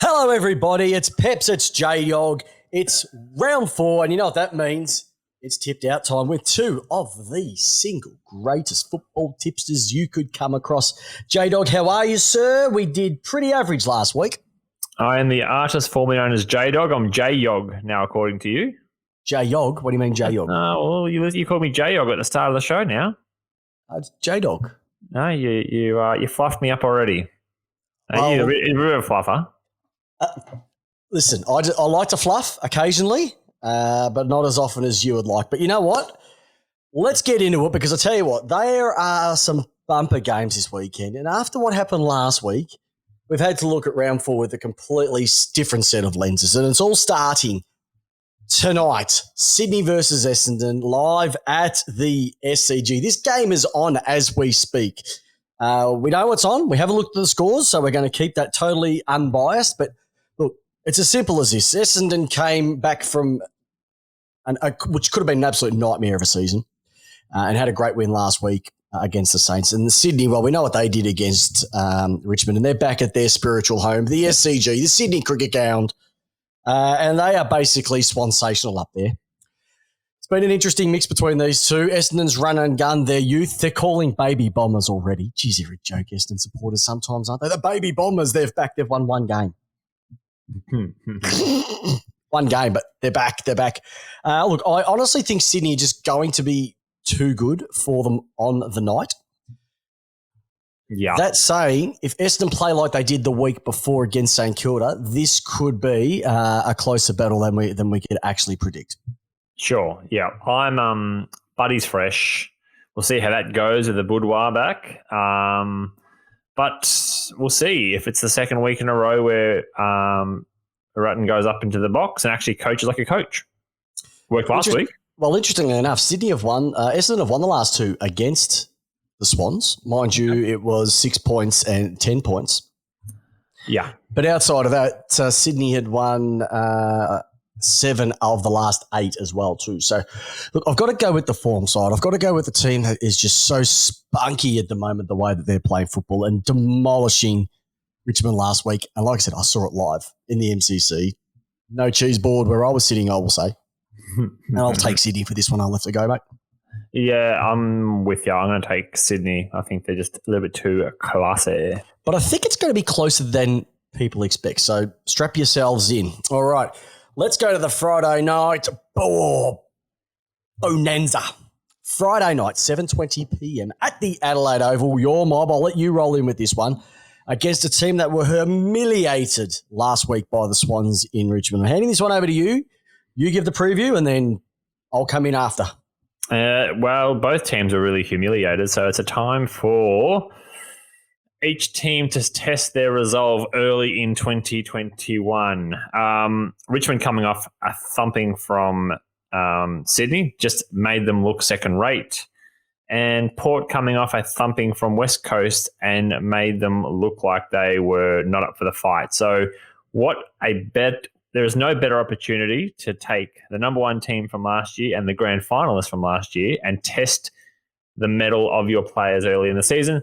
Hello, everybody. It's Peps. It's J-Dog. It's round 4, and you know what that means? It's tipped out time with two of the single greatest football tipsters you could come across. J-Dog, how are you, sir? We did pretty average last week. I am the artist formerly known as J-Dog. I'm J-Yog now, according to you. J-Yog? What do you mean J-Yog? Well, you called me J-Yog at the start of the show now. It's J-Dog. No, you fluffed me up already. You're a bit of a fluffer. Listen, I like to fluff occasionally, but not as often as you would like. But you know what? Let's get into it because I tell you what, there are some bumper games this weekend. And after what happened last week, we've had to look at round 4 with a completely different set of lenses. And it's all starting tonight. Sydney versus Essendon live at the SCG. This game is on as we speak. We know what's on. We haven't looked at the scores, so we're going to keep that totally unbiased. But look, it's as simple as this. Essendon came back from which could have been an absolute nightmare of a season and had a great win last week against the Saints. And the Sydney, well, we know what they did against Richmond, and they're back at their spiritual home, the SCG, the Sydney Cricket Ground, and they are basically swansational up there. It's been an interesting mix between these two. Essendon's run and gun their youth. They're calling baby bombers already. Geez, every joke Essendon supporters sometimes, aren't they? The baby bombers, they've won one game. One game, but they're back. Look, I honestly think Sydney are just going to be too good for them on the night. Yeah. That saying, if Essendon play like they did the week before against St Kilda, this could be a closer battle than we could actually predict. Sure, yeah. I'm Buddy's fresh. We'll see how that goes with the boudoir back. But we'll see if it's the second week in a row where Rutten goes up into the box and actually coaches like a coach. Worked last week. Well, interestingly enough, Sydney have won. Essendon have won the last two against the Swans. Mind you, it was 6 points and 10 points. Yeah. But outside of that, Sydney had won 7 of the last 8 as well too. So, look, I've got to go with the form side. I've got to go with the team that is just so spunky at the moment, the way that they're playing football and demolishing Richmond last week. And like I said, I saw it live in the MCC. No cheese board where I was sitting, I will say. And I'll take Sydney for this one. I'll have to go, mate. Yeah, I'm with you. I'm going to take Sydney. I think they're just a little bit too classy. But I think it's going to be closer than people expect. So strap yourselves in. All right. Let's go to the Friday night bonanza. Friday night, 7:20 p.m. at the Adelaide Oval. Your mob, I'll let you roll in with this one, against a team that were humiliated last week by the Swans in Richmond. I'm handing this one over to you. You give the preview, and then I'll come in after. Well, both teams are really humiliated, so it's a time for each team to test their resolve early in 2021. Richmond coming off a thumping from Sydney just made them look second rate. And Port coming off a thumping from West Coast and made them look like they were not up for the fight. So there is no better opportunity to take the number one team from last year and the grand finalists from last year and test the mettle of your players early in the season.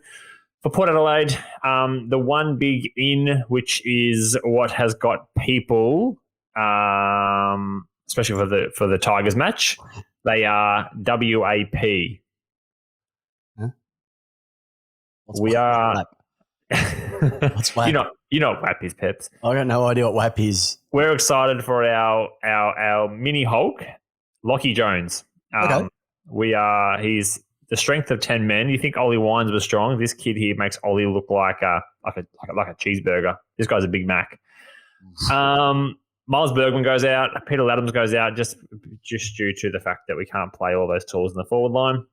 For Port Adelaide, the one big in, which is what has got people, especially for the Tigers match, they are WAP. Huh? We are. What's WAP? You know what WAP is, Peps. I got no idea what WAP is. We're excited for our mini Hulk, Lockie Jones. Okay. He's the strength of 10 men. You think Ollie Wines was strong? This kid here makes Ollie look like a cheeseburger. This guy's a Big Mac. Miles Bergman goes out. Peter Adams goes out just due to the fact that we can't play all those tools in the forward line.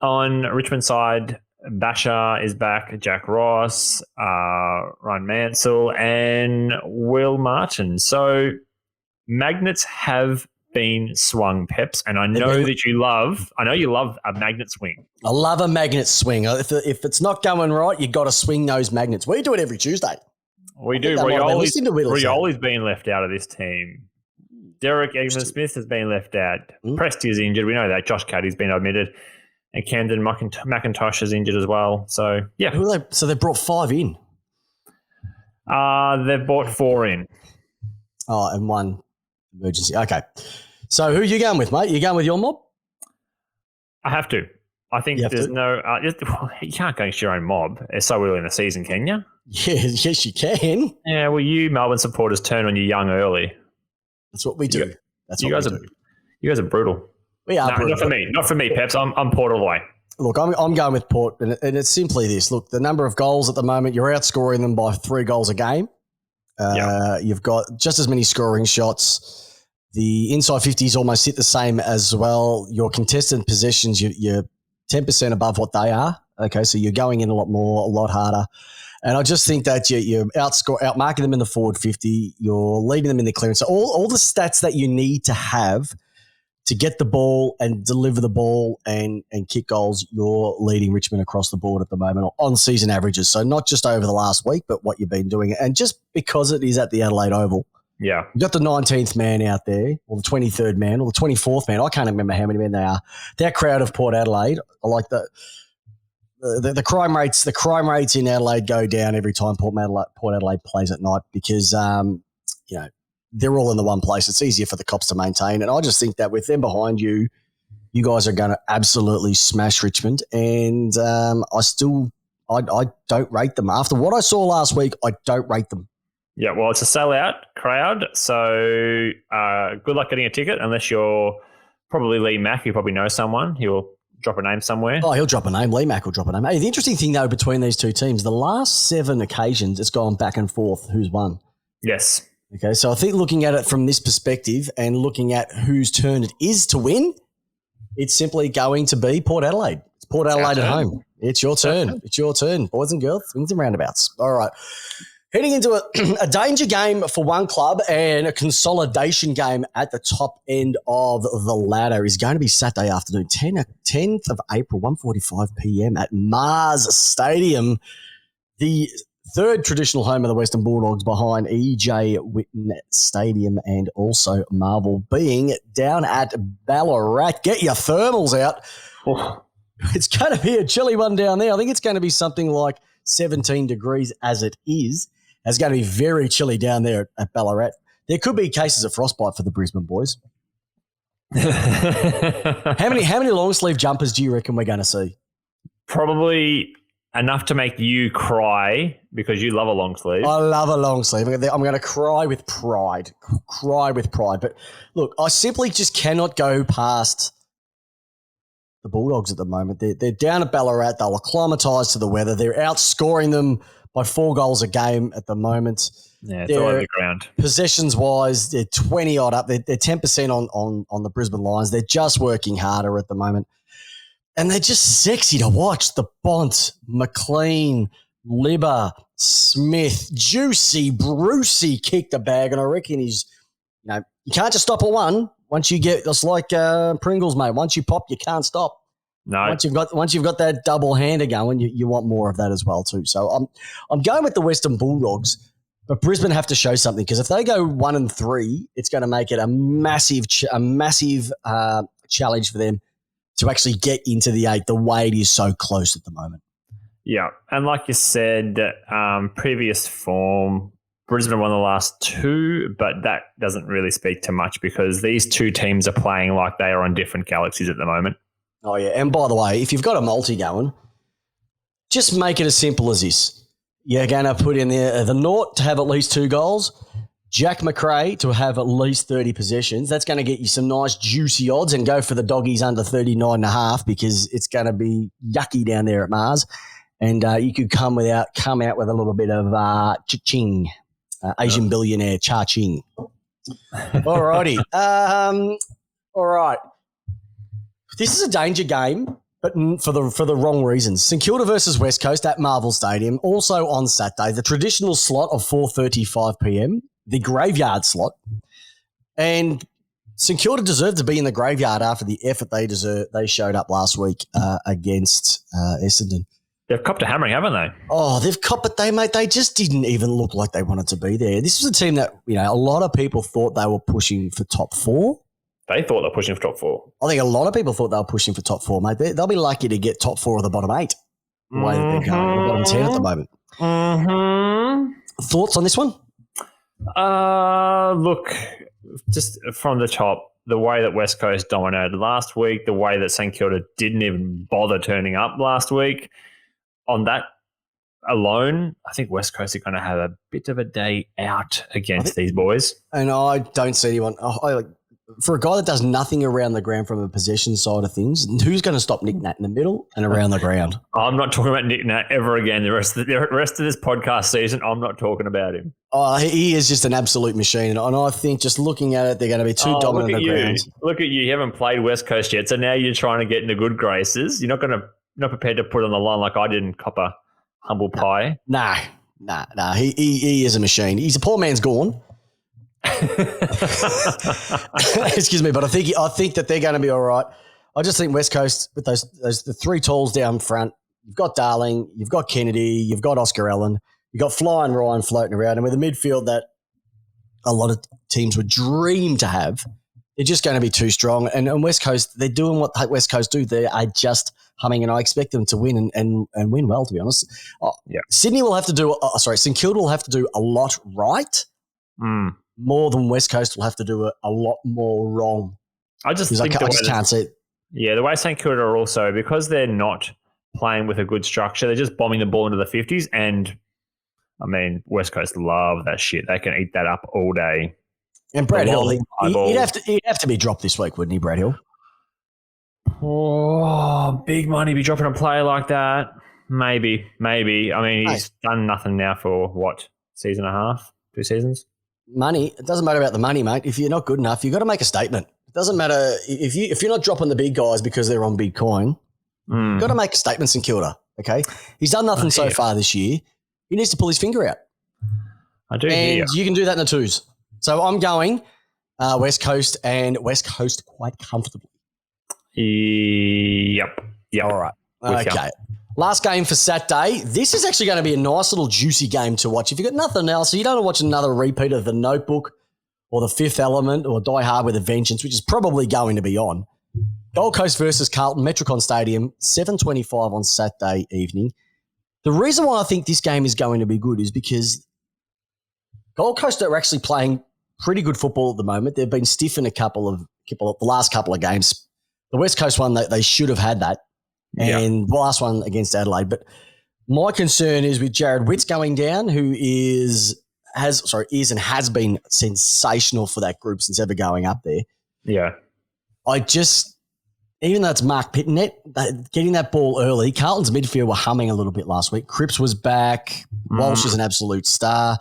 On Richmond side, Basher is back, Jack Ross, Ryan Mansell, and Will Martin. So magnets have been swung, Peps, and I know you love a magnet swing. I love a magnet swing. If it's not going right, you got to swing those magnets. We do it every Tuesday. We do. Rioli's been left out of this team. Derek Egman-Smith has been left out. Presti is injured. We know that. Josh Caddy's been admitted. And Camden McIntosh is injured as well. So, yeah. So they brought 5 in? They've bought 4 in. Oh, and 1 emergency. Okay. So who are you going with, mate? You going with your mob? I have to. I think there's no... you can't go against your own mob. It's so early in the season, can you? Yeah, yes, you can. Yeah, well, you Melbourne supporters turn on you young early. That's what we do. You guys are brutal. We are brutal. Not for me. Not for me, Peps. I'm Port all the way. Look, I'm going with Port, and it's simply this. Look, the number of goals at the moment, you're outscoring them by 3 goals a game. You've got just as many scoring shots. The inside 50s almost hit the same as well. Your contested possessions, you're 10% above what they are. Okay, so you're going in a lot more, a lot harder. And I just think that you're outmarking them in the forward 50. You're leading them in the clearance. So all the stats that you need to have to get the ball and deliver the ball and kick goals, you're leading Richmond across the board at the moment on season averages. So not just over the last week, but what you've been doing. And just because it is at the Adelaide Oval, you've got the 19th man out there, or the 23rd man, or the 24th man. I can't remember how many men they are. That crowd of Port Adelaide, I like the crime rates. The crime rates in Adelaide go down every time Port Adelaide plays at night because they're all in the one place. It's easier for the cops to maintain, and I just think that with them behind you, you guys are going to absolutely smash Richmond. And I don't rate them after what I saw last week. I don't rate them. Yeah, well, it's a sellout crowd, so good luck getting a ticket unless you're probably Lee Mack. You probably know someone. He'll drop a name somewhere. Oh, he'll drop a name. Lee Mack will drop a name. Hey, the interesting thing, though, between these two teams, the last 7 occasions, it's gone back and forth who's won. Yes. Okay, so I think looking at it from this perspective and looking at whose turn it is to win, it's simply going to be Port Adelaide. It's Port Adelaide at home. It's your turn. It's your turn, boys and girls, swings and roundabouts. All right. Heading into a danger game for one club and a consolidation game at the top end of the ladder is going to be Saturday afternoon, 10th of April, 1:45 p.m. at Mars Stadium, the third traditional home of the Western Bulldogs behind E.J. Whitten Stadium and also Marvel, being down at Ballarat. Get your thermals out. Oh. It's going to be a chilly one down there. I think it's going to be something like 17 degrees as it is. It's going to be very chilly down there at Ballarat. There could be cases of frostbite for the Brisbane boys. How many long sleeve jumpers do you reckon we're going to see? Probably enough to make you cry because you love a long sleeve. I love a long sleeve. I'm going to cry with pride. Cry with pride. But look, I simply just cannot go past the Bulldogs at the moment. They're down at Ballarat. They'll acclimatise to the weather. They're outscoring them by 4 goals a game at the moment. Yeah, it's all over the ground. Possessions-wise, they're 20-odd up. They're 10% on the Brisbane Lions. They're just working harder at the moment. And they're just sexy to watch. The Bont, McLean, Libber, Smith, Juicy, Brucey kick the bag. And I reckon you can't just stop at one. Once you get, it's like Pringles, mate. Once you pop, you can't stop. No. Once you've got that double hander going, you want more of that as well too. So I'm going with the Western Bulldogs, but Brisbane have to show something because if they go 1-3, it's going to make it a massive challenge for them to actually get into the 8. The way it is so close at the moment. Yeah, and like you said, previous form, Brisbane won the last 2, but that doesn't really speak to much because these 2 teams are playing like they are on different galaxies at the moment. Oh, yeah. And by the way, if you've got a multi going, just make it as simple as this. You're going to put in there the Nort to have at least 2 goals, Jack McRae to have at least 30 possessions. That's going to get you some nice juicy odds, and go for the doggies under 39.5 because it's going to be yucky down there at Mars. And you could come out with a little bit of cha-ching, Asian billionaire cha-ching. All righty. All right. This is a danger game, but for the wrong reasons. St Kilda versus West Coast at Marvel Stadium, also on Saturday, the traditional slot of 4:35 p.m, the graveyard slot. And St Kilda deserved to be in the graveyard after the effort they showed up last week against Essendon. They've copped a hammering, haven't they? Oh, they've copped it, mate. They just didn't even look like they wanted to be there. This was a team that, a lot of people thought they were pushing for top 4. They thought they were pushing for top 4. I think a lot of people thought they were pushing for top 4, mate. They'll be lucky to get top 4 of the bottom 8, the way that they're going, the bottom 10 at the moment. Mm-hmm. Thoughts on this one? Look, just from the top, the way that West Coast dominated last week, the way that St Kilda didn't even bother turning up last week, on that alone, I think West Coast are going to have a bit of a day out against these boys. And I don't see anyone. For a guy that does nothing around the ground from a possession side of things, who's going to stop Nick Nat in the middle and around the ground? I'm not talking about Nick Nat ever again. The rest of this podcast season, I'm not talking about him. Oh, he is just an absolute machine. And I think just looking at it, they're going to be too dominant on the ground. Look at you. You haven't played West Coast yet, so now you're trying to get into good graces. You're not prepared to put on the line like I did in Copper Humble Pie. Nah. He is a machine. He's a poor man's gone. Excuse me, but I think that they're going to be all right. I just think West Coast with the three talls down front. You've got Darling, you've got Kennedy, you've got Oscar Allen, you've got Fly and Ryan floating around, and with a midfield that a lot of teams would dream to have, they're just going to be too strong. And West Coast, they're doing what West Coast do. They are just humming, and I expect them to win and win well, to be honest. Sydney will have to do St Kilda will have to do a lot right. More than West Coast will have to do a lot more wrong. I just can't see it. Yeah, the way St Kilda are also, because they're not playing with a good structure, they're just bombing the ball into the 50s. And, I mean, West Coast love that shit. They can eat that up all day. And Brad Hill, he'd have to be dropped this week, wouldn't he, Brad Hill? Oh, big money be dropping a player like that. Maybe. I mean, he's done nothing now for, what, season and a half? 2 seasons? Money. It doesn't matter about the money, mate. If you're not good enough, you've got to make a statement. It doesn't matter if you're not dropping the big guys because they're on big coin. You've got to make a statement, St Kilda, okay? He's done nothing so far this year. He needs to pull his finger out. I do And you can do that in the twos. So I'm going West Coast and West Coast quite comfortably. Yep. All right. Okay. Last game for Saturday. This is actually going to be a nice little juicy game to watch. If you've got nothing else, you don't want to watch another repeat of The Notebook or The Fifth Element or Die Hard with a Vengeance, which is probably going to be on. Gold Coast versus Carlton, Metricon Stadium, 7:25 on Saturday evening. The reason why I think this game is going to be good is because Gold Coast are actually playing pretty good football at the moment. They've been stiff in the last couple of games. The West Coast one, they should have had that. And the last one against Adelaide. But my concern is with Jared Witts going down, who is and has been sensational for that group since ever going up there. Yeah. Even though it's Mark Pittonet, getting that ball early, Carlton's midfield were humming a little bit last week. Cripps was back. Walsh is an absolute star.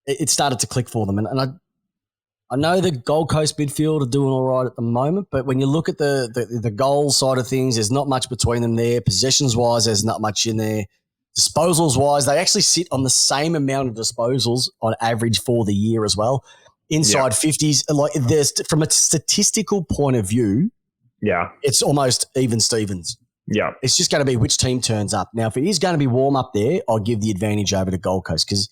It started to click for them. And I know the Gold Coast midfield are doing all right at the moment, but when you look at the goal side of things, there's not much between them there. Possessions-wise, there's not much in there. Disposals-wise, they actually sit on the same amount of disposals on average for the year as well. Inside 50s, like there's from a statistical point of view, it's almost even Stevens. Yeah. It's just going to be which team turns up. Now, if it is going to be warm up there, I'll give the advantage over to Gold Coast because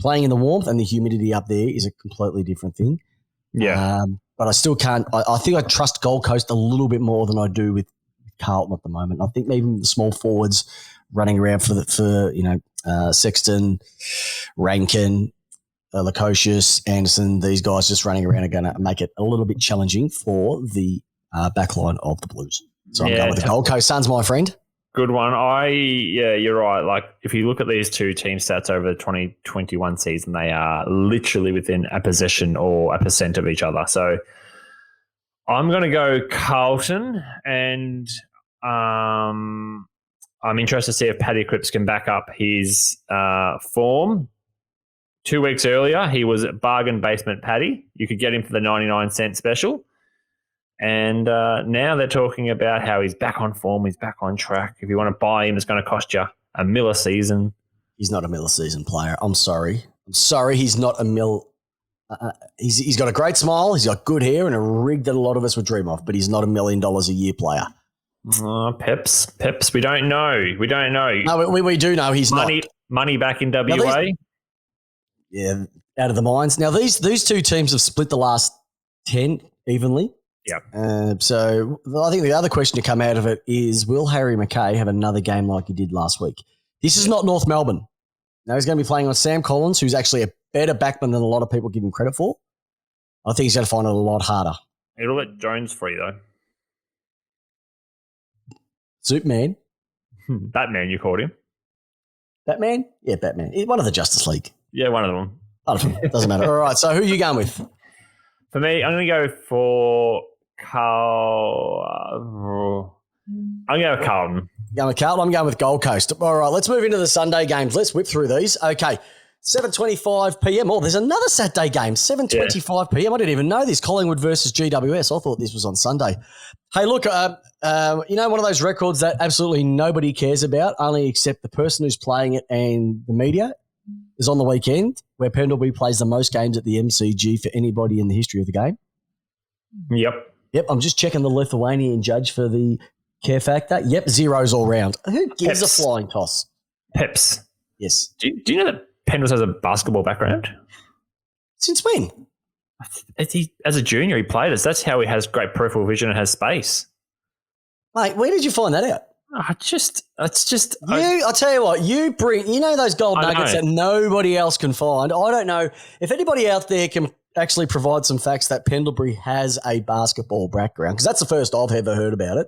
playing in the warmth and the humidity up there is a completely different thing. Yeah. But I still can't. I think I trust Gold Coast a little bit more than I do with Carlton at the moment. I think even the small forwards running around for Sexton, Rankin, Lukosius, Anderson, these guys just running around are going to make it a little bit challenging for the backline of the Blues. So I'm going with the Gold Coast Suns, my friend. Good one. You're right. Like, if you look at these two team stats over the 2021 season, they are literally within a possession or a percent of each other. So I'm going to go Carlton, and I'm interested to see if Paddy Cripps can back up his form. 2 weeks earlier, he was bargain basement Paddy. You could get him for the 99-cent special. And now they're talking about how he's back on form, he's back on track. If you want to buy him, it's going to cost you $1 million a season. He's not a $1 million a season player. I'm sorry. He's not a mill. He's got a great smile. He's got good hair and a rig that a lot of us would dream of, but he's not $1 million a year player. Peps, we don't know. No, we do know he's money back in WA. Yeah, out of the mines. Now, these two teams have split the last 10 evenly. Yeah. So I think the other question to come out of it is, will Harry McKay have another game like he did last week? This is not North Melbourne. Now he's going to be playing on Sam Collins, who's actually a better backman than a lot of people give him credit for. I think he's going to find it a lot harder. It'll let Jones free, though. Superman. Batman, you called him. Batman? Yeah, Batman. One of the Justice League. Yeah, one of them. Doesn't matter. All right, so who are you going with? For me, I'm going to go for Carl. I'm going with Carlton. Going with Carlton. I'm going with Gold Coast. All right, let's move into the Sunday games. Let's whip through these. Okay, 7:25 p.m. Oh, there's another Saturday game, 7:25 p.m. I didn't even know this. Collingwood versus GWS. I thought this was on Sunday. Hey, look, one of those records that absolutely nobody cares about, only except the person who's playing it and the media, is on the weekend, where Pendlebury plays the most games at the MCG for anybody in the history of the game. Yep. I'm just checking the Lithuanian judge for the care factor. Yep, zeros all round. Who gives a flying toss? Peps. Yes. Do you know that Pendles has a basketball background? Since when? As a junior, he played us. That's how he has great peripheral vision and has space. Mate, where did you find that out? I'll tell you what, you bring, those gold nuggets that nobody else can find. I don't know if anybody out there can actually provide some facts that Pendlebury has a basketball background, because that's the first I've ever heard about it.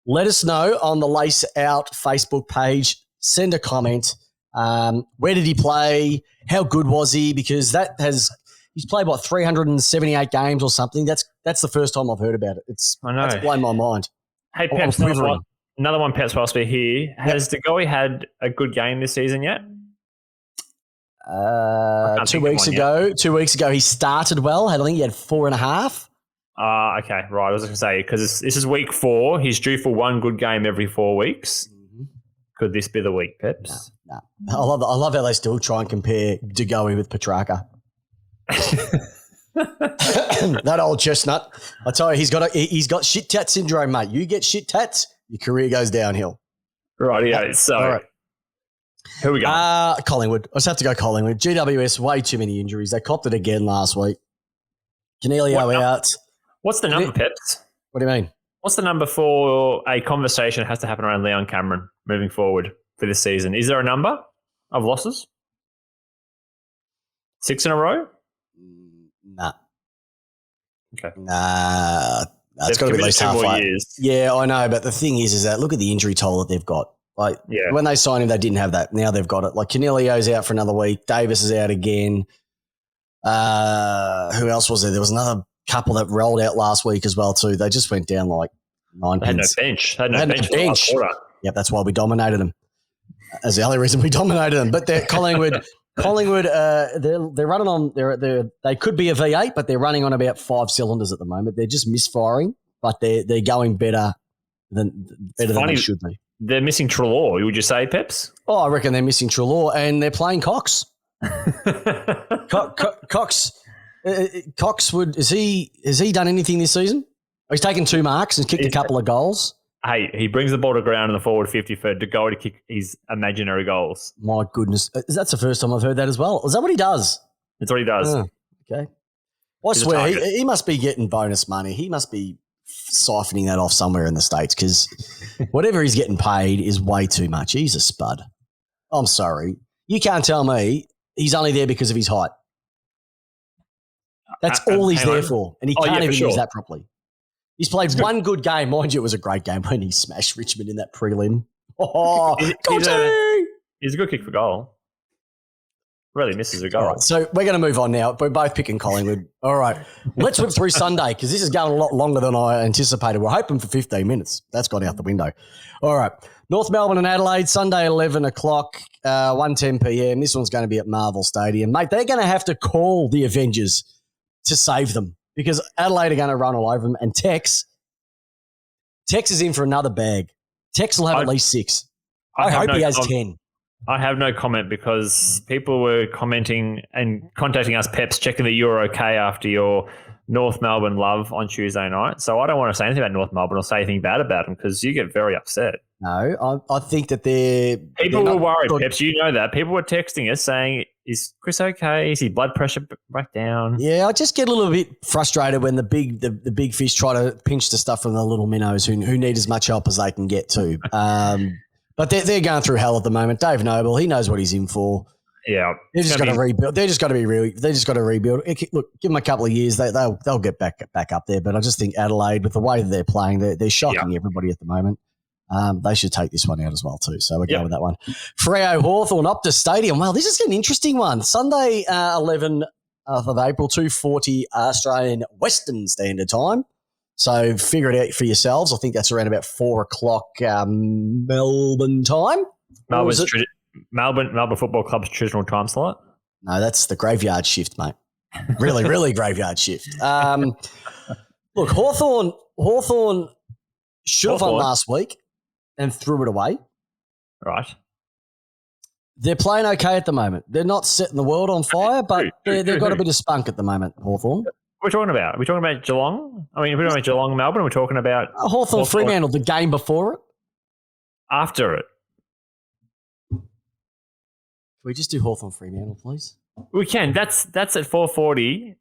Let us know on the Lace Out Facebook page. Send a comment. Where did he play? How good was he? Because he's played, 378 games or something. That's the first time I've heard about it. That's blown my mind. Hey, Peps, another one, Peps, whilst we're here. Has the Goey had a good game this season yet? 2 weeks ago, he started well. I think he had 4.5. Okay, right. I was going to say, because this is week 4. He's due for one good game every 4 weeks. Mm-hmm. Could this be the week, Peps? No. I love how they still try and compare DeGoey with Petrarca. That old chestnut. I tell you, he's got shit tat syndrome, mate. You get shit tats, your career goes downhill. Right, yeah. So, all right. Who we got? Collingwood. I just have to go Collingwood. GWS, way too many injuries. They copped it again last week. Canelio out. What's the number, Peps? What do you mean? What's the number for a conversation that has to happen around Leon Cameron moving forward for this season? Is there a number of losses? 6 in a row? Nah. Okay. Nah. It's got to be at least 2 more halfway. years. Yeah, I know. But the thing is that look at the injury toll that they've got. When they signed him, they didn't have that. Now they've got it. Like Canelio's out for another week. Davis is out again. Who else was there? There was another couple that rolled out last week as well too. They just went down like 9 pins. They had no bench. Yep, that's why we dominated them. That's the only reason we dominated them. But they're Collingwood. They're running on. They could be a V8, but they're running on about 5 cylinders at the moment. They're just misfiring, but they're going better than they should be. They're missing Treloar, would you say, Peps? Oh, I reckon they're missing Treloar, and they're playing Cox. Cox has he done anything this season? He's taken 2 marks and kicked a couple of goals. Hey, he brings the ball to ground in the forward 50 for to go to kick his imaginary goals. My goodness. That's the first time I've heard that as well. Is that what he does? That's what he does. Okay. I swear, he must be getting bonus money. He must be siphoning that off somewhere in the States, because whatever he's getting paid is way too much. He's a spud. I'm sorry. You can't tell me he's only there because of his height. That's all he's there for, and he can't even use that properly. He's played one good game. Mind you, it was a great game when he smashed Richmond in that prelim. Oh, he's a good kick for goal. Really misses a goal. All right, so we're going to move on now. We're both picking Collingwood. All right, let's whip through Sunday, because this is going a lot longer than I anticipated. We're hoping for 15 minutes. That's gone out the window. All right, North Melbourne and Adelaide, Sunday 11 o'clock, 1:10 p.m. This one's going to be at Marvel Stadium. Mate, they're going to have to call the Avengers to save them, because Adelaide are going to run all over them. And Tex is in for another bag. Tex will have at least 6. I hope he has 10. I have no comment, because people were commenting and contacting us, Peps, checking that you're okay after your North Melbourne love on Tuesday night. So I don't want to say anything about North Melbourne or say anything bad about them, because you get very upset. No, I think that people were worried, Peps. You know that. People were texting us saying, is Chris okay? Is his blood pressure back down? Yeah, I just get a little bit frustrated when the big fish try to pinch the stuff from the little minnows who need as much help as they can get too. But they're going through hell at the moment. Dave Noble, he knows what he's in for. Yeah. They're just going to rebuild. They're just going to be really. They just got to rebuild. Look, give them a couple of years. They'll get back up there. But I just think Adelaide, with the way that they're playing, they're shocking everybody at the moment. They should take this one out as well too. So we're going with that one. Freo Hawthorn, Optus Stadium. Well, this is an interesting one. Sunday, 11th of April, 2:40 Australian Western Standard Time. So figure it out for yourselves. I think that's around about 4 o'clock Melbourne time. Melbourne Football Club's traditional time slot? No, that's the graveyard shift, mate. Really, really graveyard shift. Look, Hawthorn should have won last week and threw it away. Right. They're playing okay at the moment. They're not setting the world on fire, but they've got a bit of spunk at the moment, Hawthorn. What are we talking about? Are we talking about Geelong? I mean, if we're talking about Geelong, Melbourne, we're talking about Hawthorn Fremantle, the game before it. After it. Can we just do Hawthorn Fremantle, please? We can. That's at 4:40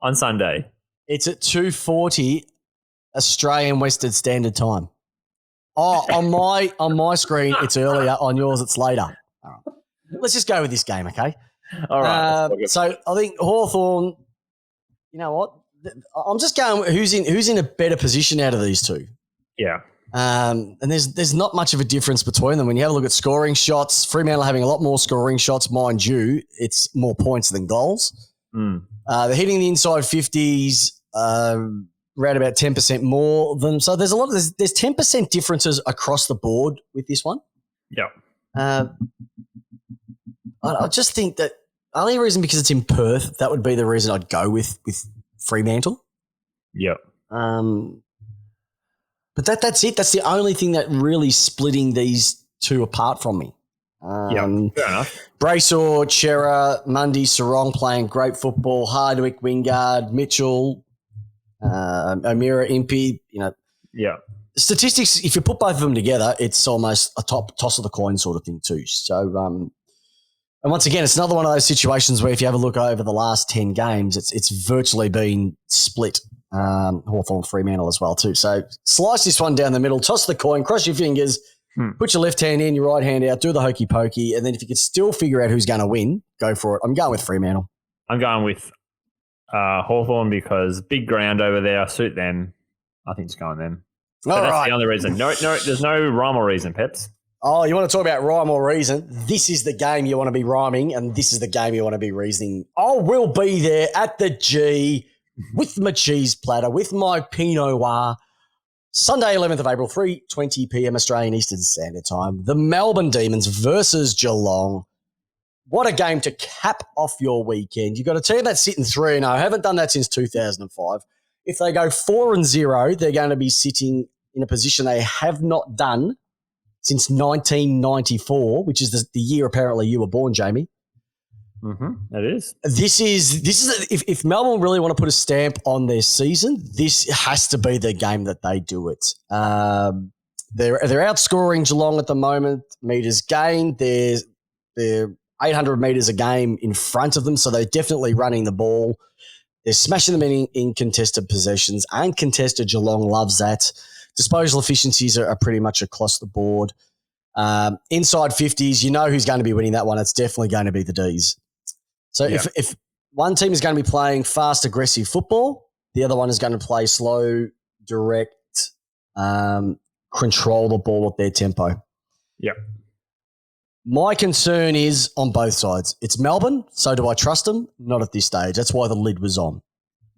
on Sunday. It's at 2:40 Australian Western Standard Time. Oh, on my screen, it's earlier. On yours, it's later. All right. Let's just go with this game, okay? All right. So I think Hawthorn. You know what? I'm just going. Who's in a better position out of these two? Yeah. And there's not much of a difference between them. When you have a look at scoring shots, Fremantle having a lot more scoring shots, mind you, it's more points than goals. They're hitting the inside 50s, around about 10% more than. So there's 10% differences across the board with this one. Yeah. I just think that only reason because it's in Perth, that would be the reason I'd go with Fremantle. Yep. But that's it. That's the only thing that really splitting these two apart from me. Fair enough. Brayshaw, Chera, Mundy, Sarong playing great football. Hardwick, Wingard, Mitchell, O'Meara, Impey. Yeah. Statistics. If you put both of them together, it's almost a toss of the coin sort of thing too. So, and once again, it's another one of those situations where if you have a look over the last 10 games, it's virtually been split. Hawthorn Fremantle as well too. So slice this one down the middle, toss the coin, cross your fingers, put your left hand in, your right hand out, do the hokey pokey, and then if you could still figure out who's going to win, go for it. I'm going with Fremantle. I'm going with Hawthorn because big ground over there, suit them. I think it's going them. So that's the only reason. No, there's no rhyme or reason, Peps. Oh, you want to talk about rhyme or reason? This is the game you want to be rhyming, and this is the game you want to be reasoning. I will be there at the G with my cheese platter, with my Pinot Noir. Sunday, 11th of April, 3:20 p.m. Australian Eastern Standard Time. The Melbourne Demons versus Geelong. What a game to cap off your weekend. You've got a team that's sitting 3-0. I haven't done that since 2005. If they go 4-0, they're going to be sitting in a position they have not done since 1994, which is the year apparently you were born, Jamie. It is. This is if Melbourne really want to put a stamp on their season, this has to be the game that they do it. They're outscoring Geelong at the moment. Meters gained. They're 800 metres a game in front of them, so they're definitely running the ball. They're smashing them in contested possessions. Uncontested Geelong loves that. Disposal efficiencies are pretty much across the board. Inside 50s, you know who's going to be winning that one. It's definitely going to be the Ds. So if one team is going to be playing fast, aggressive football, the other one is going to play slow, direct, control the ball at their tempo. Yep. My concern is on both sides. It's Melbourne, so do I trust them? Not at this stage. That's why the lid was on.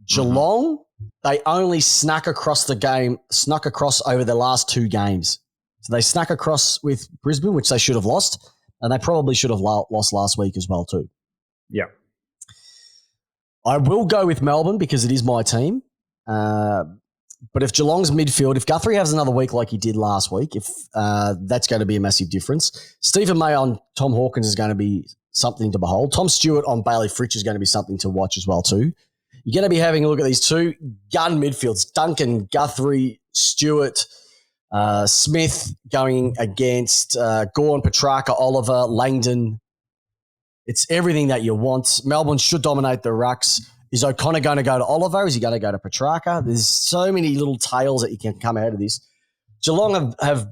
Geelong, they only snuck across over their last 2 games. So they snuck across with Brisbane, which they should have lost, and they probably should have lost last week as well too. Yeah. I will go with Melbourne because it is my team. But if Geelong's midfield, if Guthrie has another week like he did last week, that's going to be a massive difference. Stephen May on Tom Hawkins is going to be something to behold. Tom Stewart on Bailey Fritsch is going to be something to watch as well too. You're going to be having a look at these 2 gun midfields, Duncan, Guthrie, Stewart, Smith going against Gawn, Petrarca, Oliver, Langdon. It's everything that you want. Melbourne should dominate the rucks. Is O'Connor going to go to Oliver? Is he going to go to Petrarca? There's so many little tales that you can come out of this. Geelong have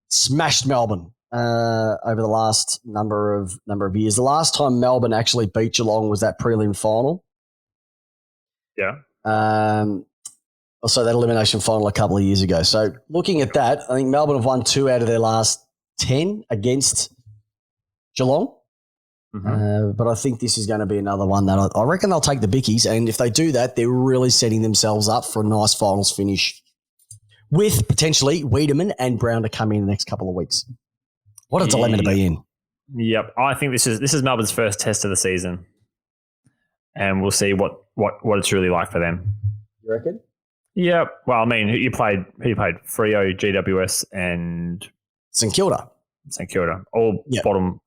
smashed Melbourne. over the last number of years. The last time Melbourne actually beat Geelong was that prelim final. Yeah. Also that elimination final a couple of years ago. So looking at that, I think Melbourne have won 2 out of their last 10 against Geelong. Mm-hmm. But I think this is going to be another one that I reckon they'll take the Bickies. And if they do that, they're really setting themselves up for a nice finals finish with potentially Wiedemann and Brown to come in the next couple of weeks. What a dilemma to be in. Yep. I think this is Melbourne's first test of the season. And we'll see what it's really like for them. You reckon? Yeah. Well, I mean, who played Freo, GWS, and St Kilda. All bottom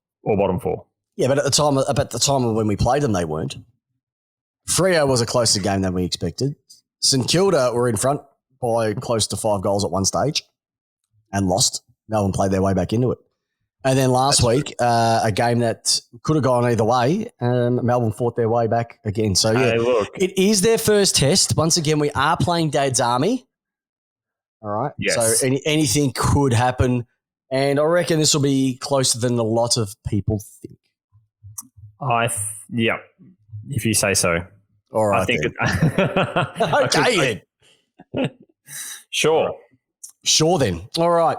4. Yeah, but at the time of when we played them, they weren't. Freo was a closer game than we expected. St Kilda were in front by close to 5 goals at one stage and lost. Melbourne played their way back into it. And then last week, a game that could have gone either way, Melbourne fought their way back again. So, yeah, it is their first test. Once again, we are playing Dad's Army. All right? Yes. So anything could happen. And I reckon this will be closer than a lot of people think. Yeah, if you say so. All right. I think okay, then. Sure then. All right.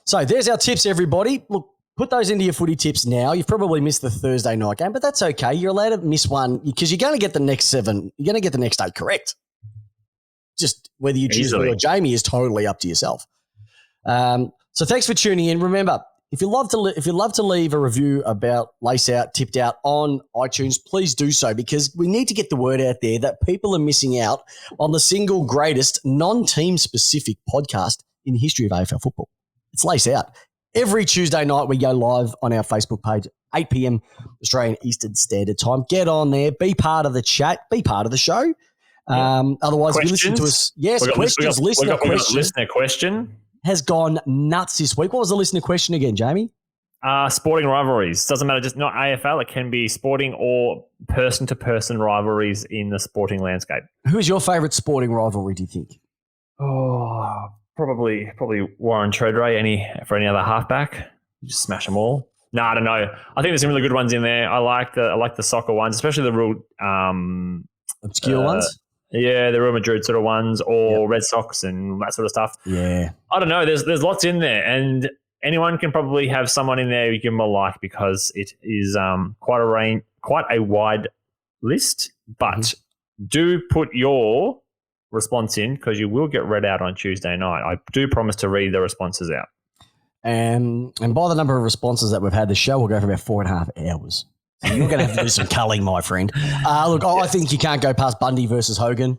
So there's our tips, everybody. Look, put those into your footy tips now. You've probably missed the Thursday night game, but that's okay. You're allowed to miss one because you're going to get the next 7. You're going to get the next 8 correct. Just whether you choose me or Jamie is totally up to yourself. So thanks for tuning in. Remember, if you love to leave a review about Lace Out, Tipped Out on iTunes, please do so because we need to get the word out there that people are missing out on the single greatest non-team specific podcast in the history of AFL football. It's Lace Out. Every Tuesday night we go live on our Facebook page, 8 p.m. Australian Eastern Standard Time. Get on there, be part of the chat, be part of the show. Otherwise, if you listen to us. Yes, questions. Listener question has gone nuts this week. What was the listener question again, Jamie? Sporting rivalries. Doesn't matter, just not AFL. It can be sporting or person-to-person rivalries in the sporting landscape. Who is your favourite sporting rivalry, do you think? Oh, probably Warren Treadray. For any other halfback, just smash them all. No, I don't know. I think there's some really good ones in there. I like the soccer ones, especially the real obscure ones. Yeah, the Real Madrid sort of ones, or Red Sox and that sort of stuff. Yeah, I don't know. There's lots in there, and anyone can probably have someone in there you give them a like because it is quite a wide list. But do put your response in because you will get read out on Tuesday night. I do promise to read the responses out. And by the number of responses that we've had, the show will go for about 4.5 hours. So you're going to have to do some culling, my friend. I think you can't go past Bundy versus Hogan.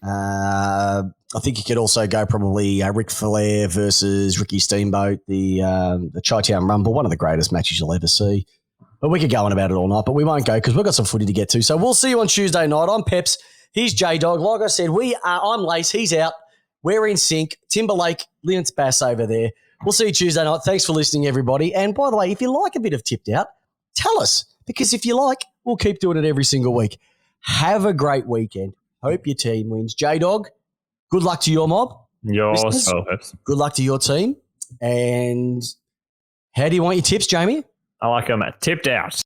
I think you could also go probably Ric Flair versus Ricky Steamboat, the Chi-Town Rumble, one of the greatest matches you'll ever see. But we could go on about it all night, but we won't go because we've got some footy to get to. So we'll see you on Tuesday night. I'm Peps. He's J-Dog. Like I said, I'm Lace. He's out. We're in sync. Timberlake, Linus Bass over there. We'll see you Tuesday night. Thanks for listening, everybody. And by the way, if you like a bit of Tipped Out, tell us, because if you like, we'll keep doing it every single week. Have a great weekend. Hope your team wins. J-Dog, good luck to your mob. Yourself. Good luck to your team. And how do you want your tips, Jamie? I like them tipped out.